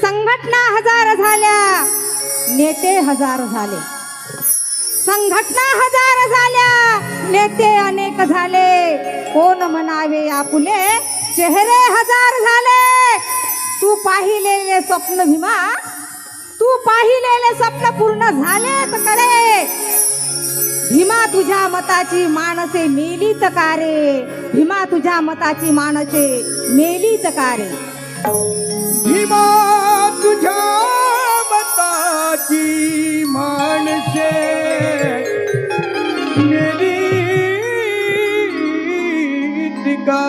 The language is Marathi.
संघटना हजार झाल्या, नेते हजार झाले. संघटना हजार झाल्या, नेते अनेक झाले. कोण म्हणावे आपुले, चेहरे हजार झाले. तू पाहिलेले स्वप्न भीमा, तू पाहिलेले स्वप्न पूर्ण झालेत करे. भीमा तुझ्या मताची माणसे मेलीत का रे. भीमा तुझ्या मताची माणसे मेलीत का रे. भीमा तुझ्या मताची माणसे मेलीत का